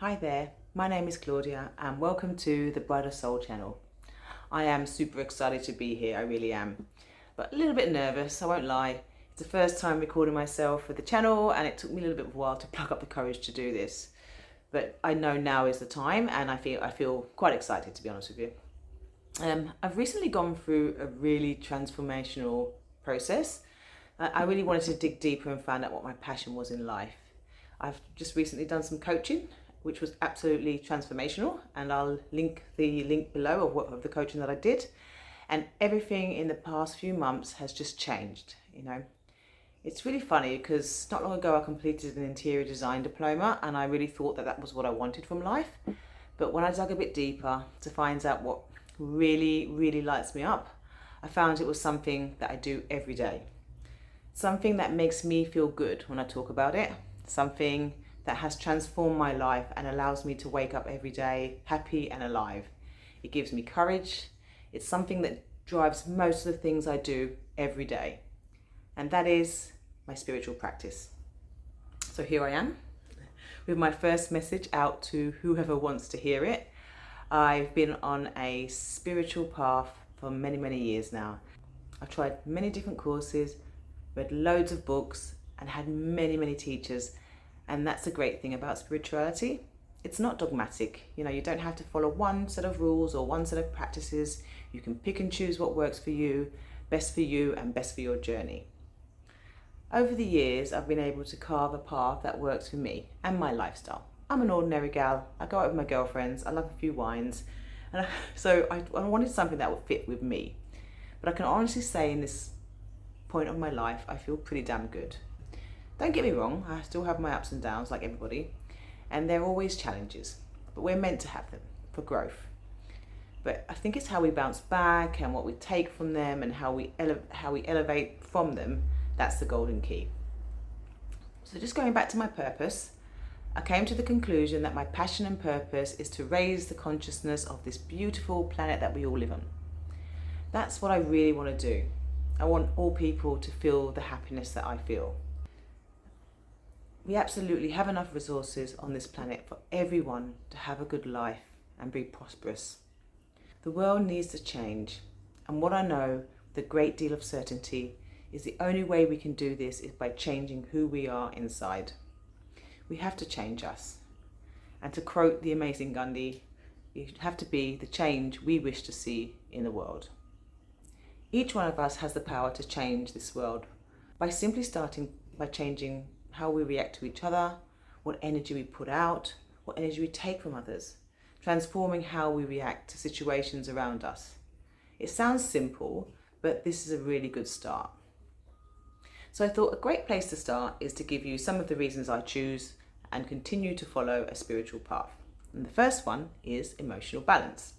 Hi there, my name is Claudia and welcome to the Brighter Soul channel. I am super excited to be here, I really am. But a little bit nervous, I won't lie. It's the first time recording myself for the channel and it took me a little bit of a while to pluck up the courage to do this. But I know now is the time and I feel quite excited, to be honest with you. I've recently gone through a really transformational process. I really wanted to dig deeper and find out what my passion was in life. I've just recently done some coaching, which was absolutely transformational, and I'll link the link below of the coaching that I did. And everything in the past few months has just changed. It's really funny because not long ago I completed an interior design diploma, and I really thought that that was what I wanted from life. But when I dug a bit deeper to find out what really lights me up, I found it was something that I do every day. Something that makes me feel good when I talk about it. Something that has transformed my life and allows me to wake up every day happy and alive. It gives me courage. It's something that drives most of the things I do every day. And that is my spiritual practice. So here I am with my first message out to whoever wants to hear it. I've been on a spiritual path for many years now. I've tried many different courses, read loads of books, and had many teachers. And that's the great thing about spirituality. It's not dogmatic. You don't have to follow one set of rules or one set of practices. You can pick and choose what works for you, and best for your journey. Over the years, I've been able to carve a path that works for me and my lifestyle. I'm an ordinary gal. I go out with my girlfriends. I love a few wines. So I wanted something that would fit with me. But I can honestly say in this point of my life, I feel pretty damn good. Don't get me wrong, I still have my ups and downs like everybody, and there are always challenges, but we're meant to have them for growth. But I think it's how we bounce back and what we take from them and how we elevate from them, that's the golden key. So just going back to my purpose, I came to the conclusion that my passion and purpose is to raise the consciousness of this beautiful planet that we all live on. That's what I really want to do. I want all people to feel the happiness that I feel. We absolutely have enough resources on this planet for everyone to have a good life and be prosperous. The world needs to change, and what I know with a great deal of certainty is the only way we can do this is by changing who we are inside. We have to change us. And to quote the amazing Gandhi, we have to be the change we wish to see in the world. Each one of us has the power to change this world by simply starting by changing how we react to each other, what energy we put out, what energy we take from others, transforming how we react to situations around us. It sounds simple, but this is a really good start. So I thought a great place to start is to give you some of the reasons I choose and continue to follow a spiritual path. And the first one is emotional balance.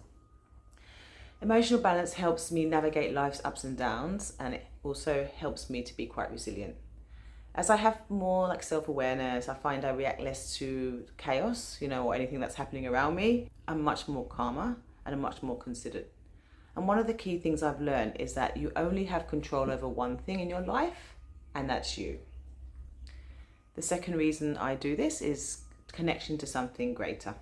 Emotional balance helps me navigate life's ups and downs, and it also helps me to be quite resilient. As I have more self-awareness, I find I react less to chaos, or anything that's happening around me. I'm much more calmer and I'm much more considered. And one of the key things I've learned is that you only have control over one thing in your life, and that's you. The second reason I do this is connection to something greater.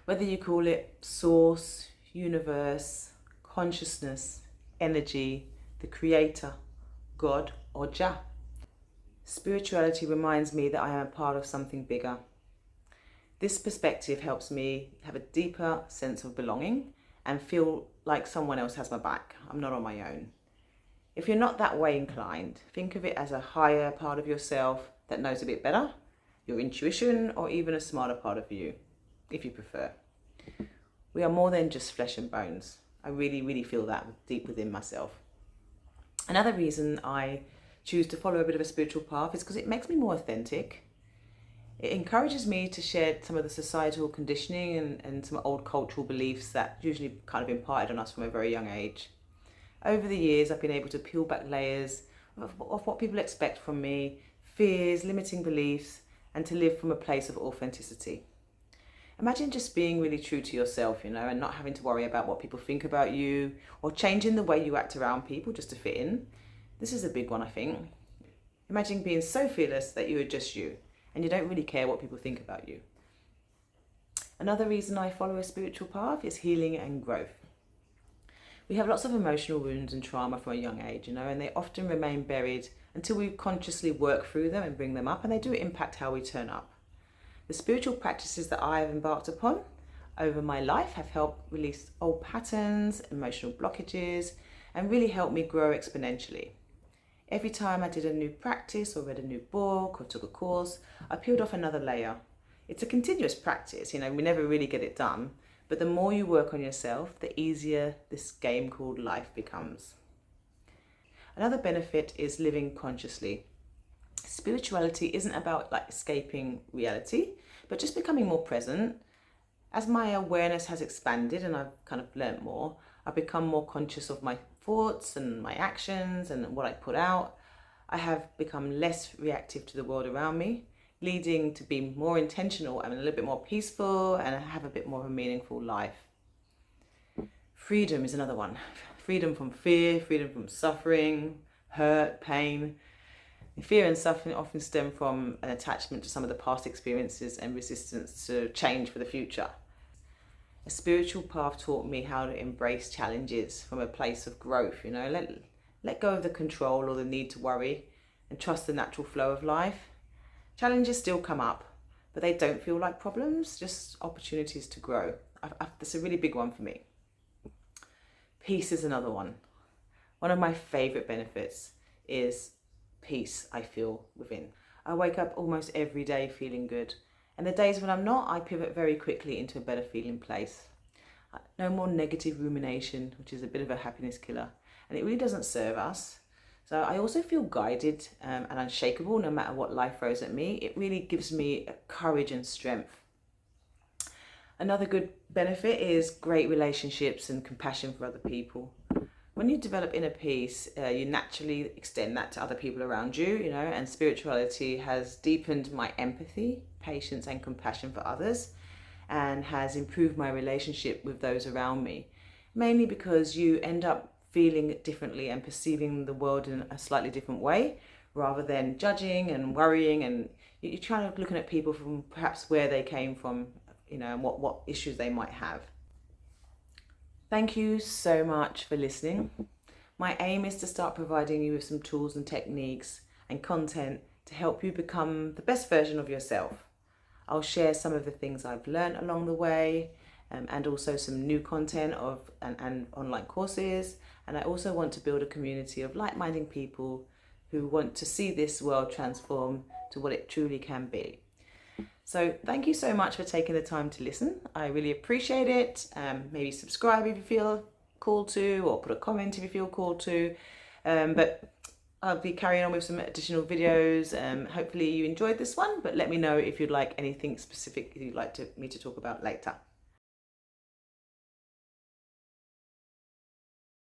Whether you call it source, universe, consciousness, energy, the creator, God, or Jah. Spirituality reminds me that I am a part of something bigger. This perspective helps me have a deeper sense of belonging and feel like someone else has my back. I'm not on my own. If you're not that way inclined, think of it as a higher part of yourself that knows a bit better, your intuition, or even a smarter part of you, if you prefer. We are more than just flesh and bones. I really feel that deep within myself. Another reason I choose to follow a bit of a spiritual path is because it makes me more authentic. It encourages me to share some of the societal conditioning and some old cultural beliefs that usually kind of imparted on us from a very young age. Over the years, I've been able to peel back layers of what people expect from me, fears, limiting beliefs, and to live from a place of authenticity. Imagine just being really true to yourself, and not having to worry about what people think about you or changing the way you act around people just to fit in. This is a big one, I think. Imagine being so fearless that you are just you and you don't really care what people think about you. Another reason I follow a spiritual path is healing and growth. We have lots of emotional wounds and trauma from a young age, and they often remain buried until we consciously work through them and bring them up, and they do impact how we turn up. The spiritual practices that I have embarked upon over my life have helped release old patterns, emotional blockages, and really helped me grow exponentially. Every time I did a new practice or read a new book or took a course, I peeled off another layer. It's a continuous practice, we never really get it done, but the more you work on yourself, the easier this game called life becomes. Another benefit is living consciously. Spirituality isn't about escaping reality, but just becoming more present. As my awareness has expanded and I've kind of learnt more, I've become more conscious of my thoughts and my actions and what I put out. I have become less reactive to the world around me, leading to be more intentional and a little bit more peaceful and have a bit more of a meaningful life. Freedom is another one. Freedom from fear, freedom from suffering, hurt, pain. Fear and suffering often stem from an attachment to some of the past experiences and resistance to change for the future. A spiritual path taught me how to embrace challenges from a place of growth, let go of the control or the need to worry and trust the natural flow of life. Challenges still come up, but they don't feel like problems, just opportunities to grow. That's a really big one for me. Peace is another one. One of my favorite benefits is peace I feel within. I wake up almost every day feeling good. And the days when I'm not, I pivot very quickly into a better feeling place. No more negative rumination, which is a bit of a happiness killer. And it really doesn't serve us. So I also feel guided and unshakable no matter what life throws at me. It really gives me courage and strength. Another good benefit is great relationships and compassion for other people. When you develop inner peace, you naturally extend that to other people around you, and spirituality has deepened my empathy, patience and compassion for others, and has improved my relationship with those around me, mainly because you end up feeling differently and perceiving the world in a slightly different way, rather than judging and worrying, and you're trying to looking at people from perhaps where they came from, and what issues they might have. Thank you so much for listening. My aim is to start providing you with some tools and techniques and content to help you become the best version of yourself. I'll share some of the things I've learned along the way, and also some new content and online courses. And I also want to build a community of like-minded people who want to see this world transform to what it truly can be. So thank you so much for taking the time to listen. I really appreciate it. Maybe subscribe if you feel called to, or put a comment if you feel called to. But I'll be carrying on with some additional videos. Hopefully you enjoyed this one, but let me know if you'd like anything specific you'd like me to talk about later.